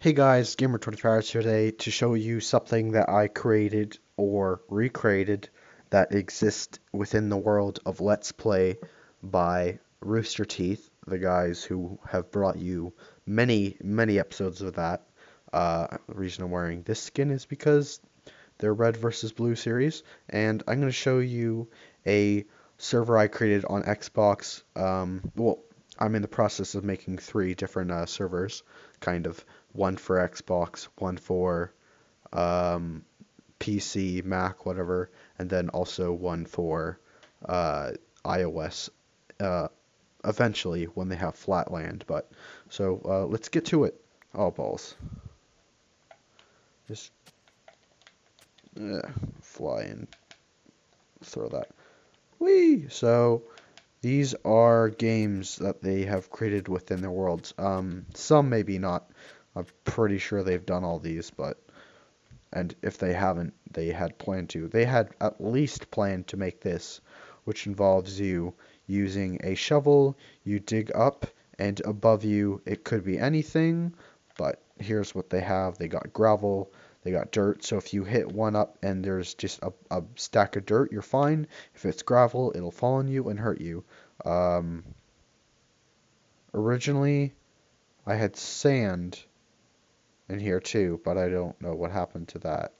Hey guys, Gamer25 here today to show you something that I created or recreated that exists within the world of Let's Play by RoosterTeeth, the guys who have brought you many episodes of that. The reason I'm wearing this skin is because they're Red versus Blue series, and I'm going to show you a server I created on Xbox. Well, I'm in the process of making three different servers, kind of. One for Xbox, one for um, PC, Mac, whatever, and then also one for iOS. Uh, Eventually, when they have Flatland. But so let's get to it. Oh balls! Just fly and throw that. Whee! So these are games that they have created within their worlds. Some maybe not. I'm pretty sure they've done all these, but and if they haven't, they had planned to. They had at least planned to make this, which involves you using a shovel. You dig up, and above you, it could be anything, but here's what they have. They got gravel, they got dirt, so if you hit one up and there's just a stack of dirt, you're fine. If it's gravel, it'll fall on you and hurt you. Um, Originally, I had sand in here too, but I don't know what happened to that.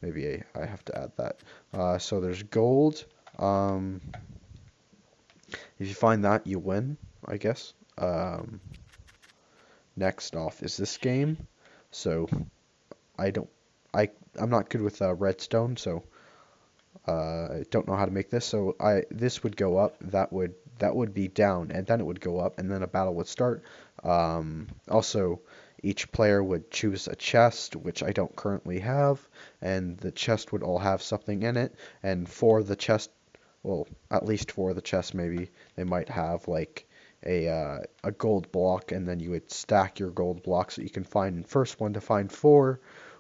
Maybe I have to add that. So there's gold. Um, if you find that, you win, I guess. Next off is this game. So I don't, I'm not good with redstone, so I don't know how to make this. So this would go up, that would be down, and then it would go up, and then a battle would start. Also, each player would choose a chest, which I don't currently have, and the chest would all have something in it. And for the chest, well, at least for the chest, maybe they might have like a gold block, and then you would stack your gold blocks that you can find. And first one to find four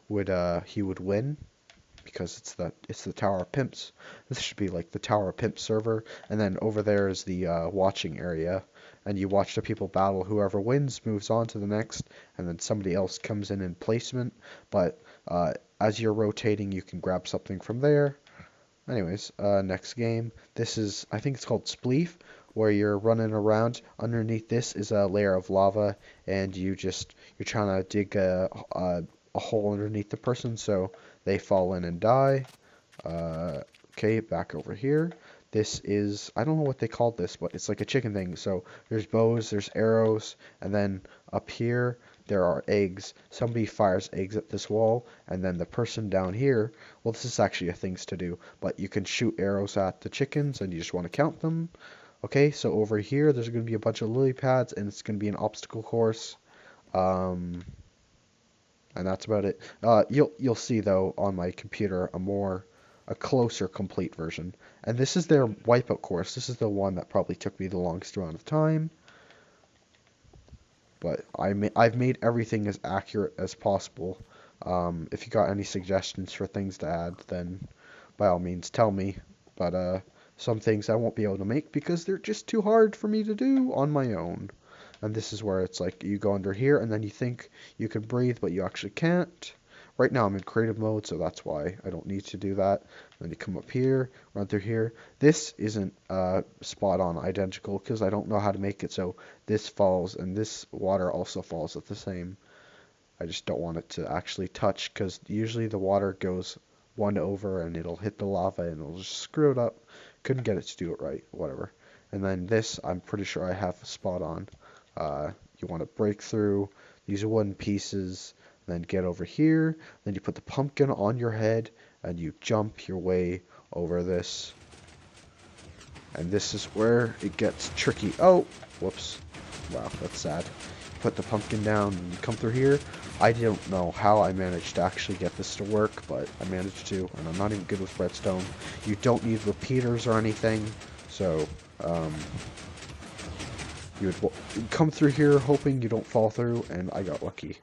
would he would win, because it's the Tower of Pimps. This should be like the Tower of Pimps server, and then over there is the watching area, and you watch the people battle. Whoever wins moves on to the next, and then somebody else comes in placement. But as you're rotating, you can grab something from there. Anyways, next game. This is, I think it's called Spleef, where you're running around. Underneath this is a layer of lava, and you're trying to dig a hole underneath the person so they fall in and die. Okay, back over here. This is, I don't know what they called this, but it's like a chicken thing. So there's bows, there's arrows, and then up here there are eggs. Somebody fires eggs at this wall, and then the person down here, well, this is actually a things to do, but you can shoot arrows at the chickens, and you just want to count them. Okay, so over here there's going to be a bunch of lily pads, and it's going to be an obstacle course. And that's about it. You'll see though on my computer a closer complete version. And this is their wipeout course. This is the one that probably took me the longest amount of time. But I've made everything as accurate as possible. If you got any suggestions for things to add, then by all means tell me. But some things I won't be able to make because they're just too hard for me to do on my own. And this is where it's like you go under here and then you think you can breathe, but you actually can't. Right now I'm in creative mode, so that's why I don't need to do that. Then you come up here, run through here. This isn't spot on identical because I don't know how to make it so this falls and this water also falls at the same. I just don't want it to actually touch because usually the water goes one over and it'll hit the lava and it'll just screw it up. Couldn't get it to do it right, whatever. And then this, I'm pretty sure I have spot on. You want to break through these wooden pieces, then get over here, then you put the pumpkin on your head, and you jump your way over this. And this is where it gets tricky. Oh, whoops. Wow, that's sad. Put the pumpkin down and you come through here. I don't know how I managed to actually get this to work, but I managed to, and I'm not even good with redstone. You don't need repeaters or anything, so you would come through here hoping you don't fall through, and I got lucky.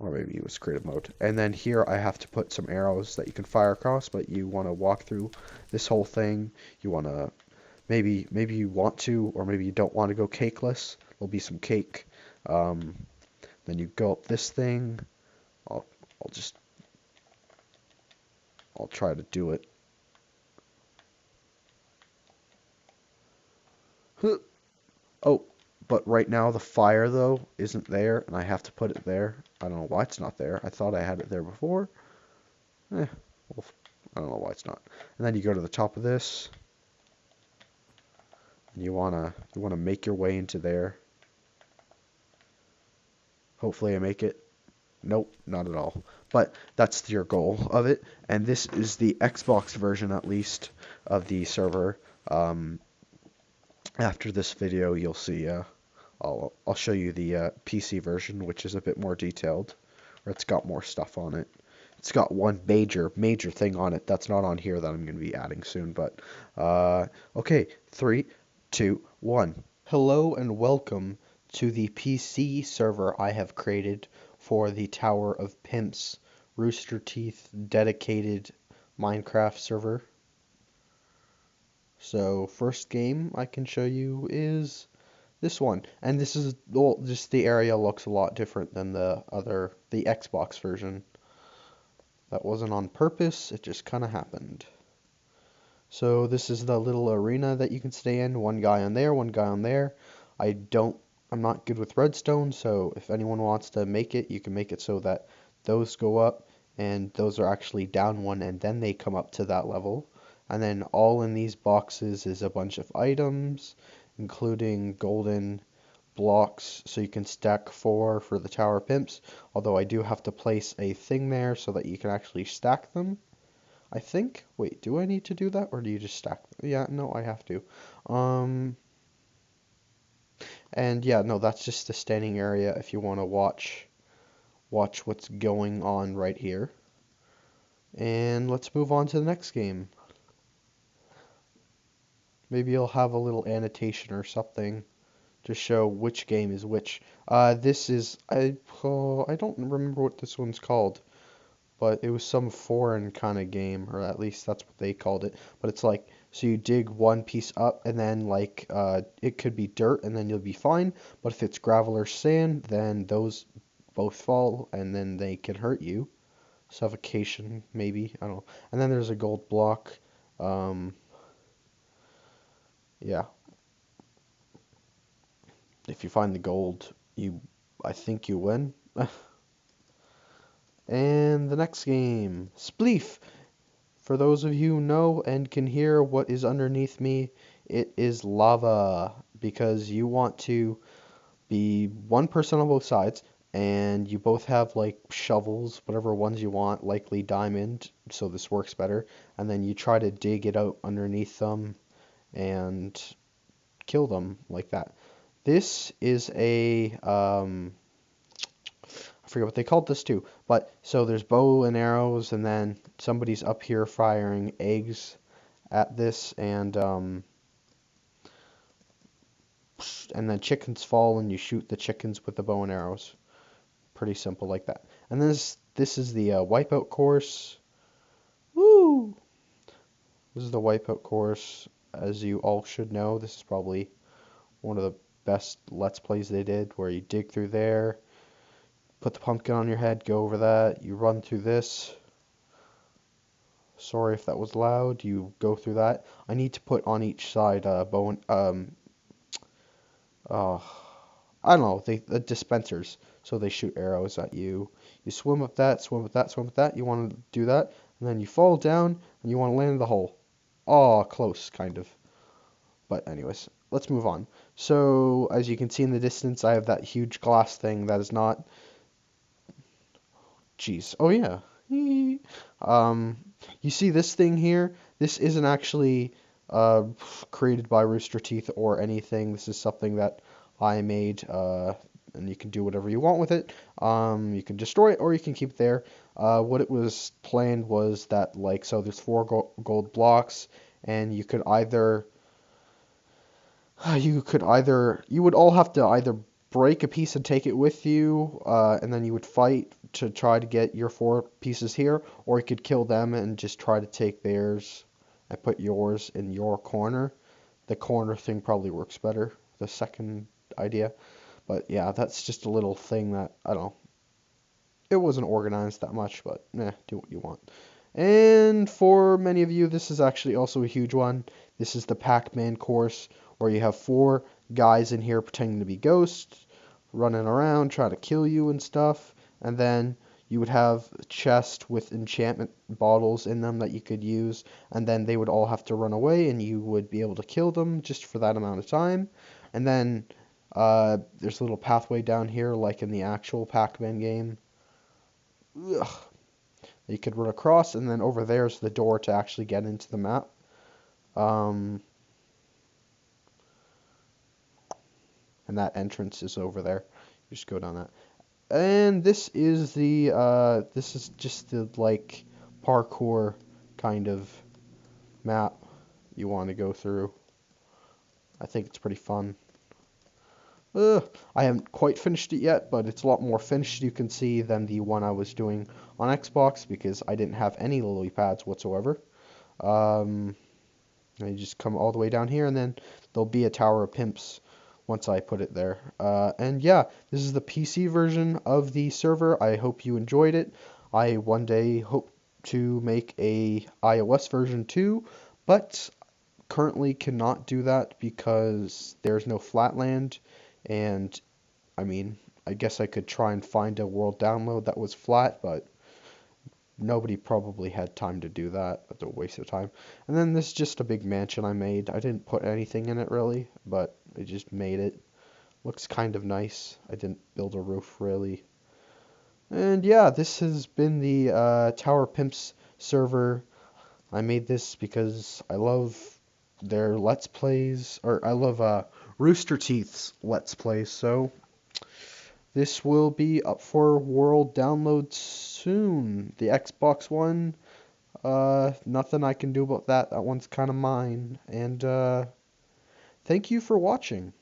Or maybe it was creative mode. And then here I have to put some arrows that you can fire across, but you want to walk through this whole thing. You want to, maybe you want to, or maybe you don't want to go cakeless. There'll be some cake. Then you go up this thing, I'll try to do it. Huh. Oh, but right now the fire though isn't there, and I have to put it there. I don't know why it's not there. I thought I had it there before. Eh, well, I don't know why it's not. And then you go to the top of this, and you wanna make your way into there. Hopefully I make it. Nope, not at all. But that's your goal of it, and this is the Xbox version at least of the server. Um, After this video, you'll see. I'll show you the PC version, which is a bit more detailed, where it's got more stuff on it. It's got one major thing on it that's not on here that I'm going to be adding soon. But okay, 3, 2, 1. Hello and welcome to the PC server I have created for the Tower of Pimps Rooster Teeth dedicated Minecraft server. So first game I can show you is this one, and this is, well, just the area looks a lot different than the Xbox version. That wasn't on purpose, it just kind of happened. So this is the little arena that you can stay in, one guy on there, one guy on there. I'm not good with redstone, so if anyone wants to make it, you can make it so that those go up and those are actually down one, and then they come up to that level. And then all in these boxes is a bunch of items, including golden blocks, so you can stack 4 for the Tower Pimps. Although I do have to place a thing there so that you can actually stack them, I think. Wait, do I need to do that, or do you just stack them? Yeah, no, I have to. And yeah, no, that's just the standing area if you want to watch what's going on right here. And let's move on to the next game. Maybe I'll have a little annotation or something to show which game is which. This is, I don't remember what this one's called, but it was some foreign kind of game, or at least that's what they called it. But it's like, so you dig one piece up, and then like it could be dirt, and then you'll be fine. But if it's gravel or sand, then those both fall, and then they can hurt you. Suffocation, maybe, I don't know. And then there's a gold block. Yeah. If you find the gold, I think you win. And the next game, Spleef. For those of you who know and can hear what is underneath me, it is lava, because you want to be one person on both sides, and you both have like shovels, whatever ones you want, likely diamond, so this works better, and then you try to dig it out underneath them and kill them like that. This is a I forget what they called this too, but so there's bow and arrows, and then somebody's up here firing eggs at this, and then chickens fall, and you shoot the chickens with the bow and arrows. Pretty simple like that. And this is the wipeout course. Woo! This is the wipeout course, as you all should know. This is probably one of the best Let's Plays they did, where you dig through there, put the pumpkin on your head, go over that, you run through this. Sorry if that was loud. You go through that. I need to put on each side bow and I don't know, the dispensers, so they shoot arrows at you. You swim up that, swim up that, swim up that. You want to do that, and then you fall down, and you want to land in the hole. Oh, close, kind of. But anyways, let's move on. So, as you can see in the distance, I have that huge glass thing that is not... Jeez. Oh, yeah. You see this thing here? This isn't actually created by Rooster Teeth or anything. This is something that I made, and you can do whatever you want with it. You can destroy it, or you can keep it there. What it was planned was that, like, so there's 4 gold blocks, and you would all have to either break a piece and take it with you, and then you would fight to try to get your 4 pieces here, or you could kill them and just try to take theirs and put yours in your corner. The corner thing probably works better, the second idea. But yeah, that's just a little thing that, I don't know. it wasn't organized that much, but do what you want. And for many of you, this is actually also a huge one. This is the Pac-Man course, where you have 4 guys in here pretending to be ghosts, running around trying to kill you and stuff. And then you would have a chest with enchantment bottles in them that you could use, and then they would all have to run away, and you would be able to kill them just for that amount of time. And then there's a little pathway down here, like in the actual Pac-Man game. Ugh. You could run across, and then over there's the door to actually get into the map. And that entrance is over there. You just go down that. And this is just the like parkour kind of map you want to go through. I think it's pretty fun. I haven't quite finished it yet, but it's a lot more finished, you can see, than the one I was doing on Xbox, because I didn't have any lily pads whatsoever. And you just come all the way down here, and then there'll be a Tower of Pimps once I put it there. And yeah, this is the PC version of the server. I hope you enjoyed it. I one day hope to make a iOS version too, but currently cannot do that because there's no Flatland. And I mean, I guess I could try and find a world download that was flat, but nobody probably had time to do that. That's a waste of time. And then this is just a big mansion I made. I didn't put anything in it really, but I just made it. Looks kind of nice. I didn't build a roof really. And yeah, this has been the Tower Pimps server. I made this because I love their Let's Plays, or I love RoosterTeeth's Let's Plays, so this will be up for world download soon. The Xbox One, nothing I can do about that. That one's kind of mine. And thank you for watching.